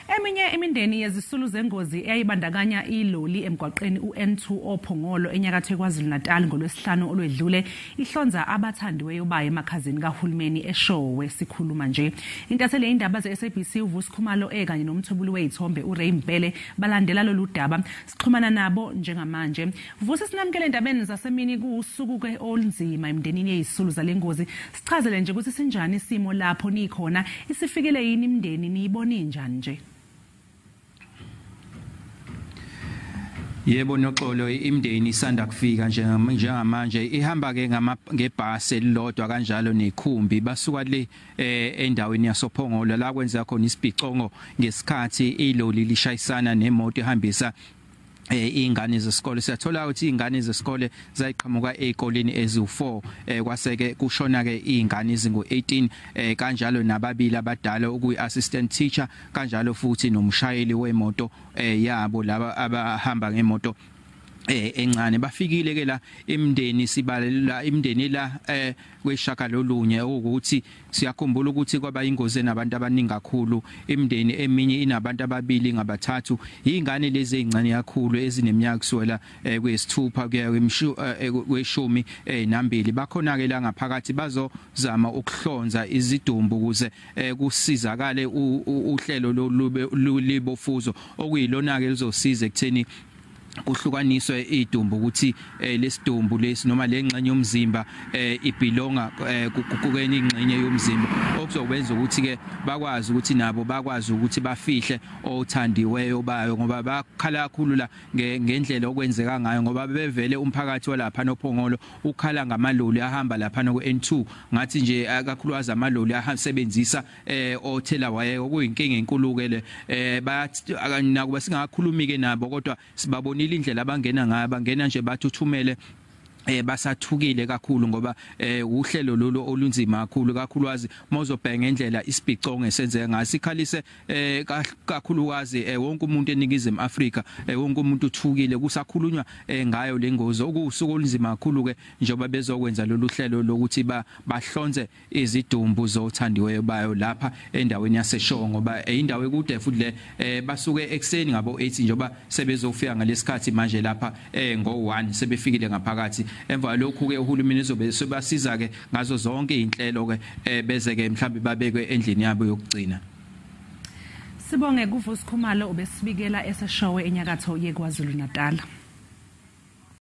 Eminye imindeni yezisulu zengozi eyayibandakanya iloli emgwaqeni uN2 oPhongolo eNyakatho KwaZulu Natal ngolwesihlanu olwedlule ihlonza abathandiweyo bayo emakhazeni kahulumeni Eshowe sikhuluma nje. Intatheli yezindaba zeSABC uVusi Khumalo ekanye nomthwebuli wezithombe uRaymbele balandela lolu daba. Sixhumana nabo njengamanje. Vusi, sinamkele endabeni zasemini kuusuku ke olunzima imndenini yezisulu zalengozi. Sichazele nje ukuthi sinjani isimo lapho nikhona, isifikele yini imndeni niyibone njani nje? Yebo noxolo, imndeni isanda kufika njengamanje ihamba ke ngebhasi elilodwa kanjalo nekhumbi basuka le endaweni yasoPhongolo la kwenza khona isibhicongo ngesikhathi iloli lishayisana nemoto ehambisa ingane zesikole. Siyathola ukuthi ingane zesikole zayiqhamuka ezikoleni ezi4 kwaseke kushona ke ingane ezingu18 kanjalo nababili abadala okuyi-assistant teacher kanjalo futhi nomshayeli wemoto yabo laba abahamba ngemoto encane. Bafikile ke la imndeni sibalela imndeni la kweshaka lolunye ukuthi siyakhumbula ukuthi kwaba ingozi nabantu abaningi kakhulu. Imndeni eminye inabantu ababili ngabathathu, ingane lezi ezincane kakhulu ezineminyaka kuswela kwesithupha kuya kweshumi nambili. Bakhona ke la ngaphakathi bazozama ukuhlonza izidumbu ukuze kusizakale uhlelo libofuzo okuyilona ke lizosiza ekutheni kuhlukaniswe idumbu ukuthi lesidumbu lesi noma lengxenye yomzimba ibelonga kukene ingxenye yomzimba okuzokwenza ukuthi ke bakwazi ukuthi nabo bakwazi ukuthi bafihle othandiweyo bayo, ngoba bakhala kakhulu la ngendlela okwenzeka ngayo, ngoba bevele umphakathi walapha noPhongolo ukhala ngamaloli ahamba lapha no N2 ngathi nje akakhulukazi amaloli ahasebenzisa othela waye okuyinkinga enkulu ke le bathi nakuba singakhulumi ke nabo kodwa sibabona indlela abangena ngayo, bangena nje bathuthumele basathukile kakhulu ngoba uhlelo lolu olunzima kakhulukazi mawuzobheka ngendlela isibhicongo esenzeka ngasikhalise kakhulukazi wonke umuntu eNingizimu Afrika, wonke umuntu uthukile kusakhulunywa ngayo lengozi okusuku olunzima kakhulu ke njengoba bezokwenza lolu hlelo lokuthi bahlonze izidumbu zothandiweyo bayo lapha endaweni yaseShowe, ngoba indawo ekude futhi le basuke ekseni ngabo 8 njengoba sebezofika ngalesikhathi manje lapha ngo1 sebefikile ngaphakathi. Emva lokhu ke uhulumeni uzobe sebasiza ke ngazo zonke inhlelo ke beze ke mhlawumbe babekwe endlini yabo yokugcina. Sibonge kuVusi Khumalo obesibikela eShowe eNyakatho KwaZulu Natal.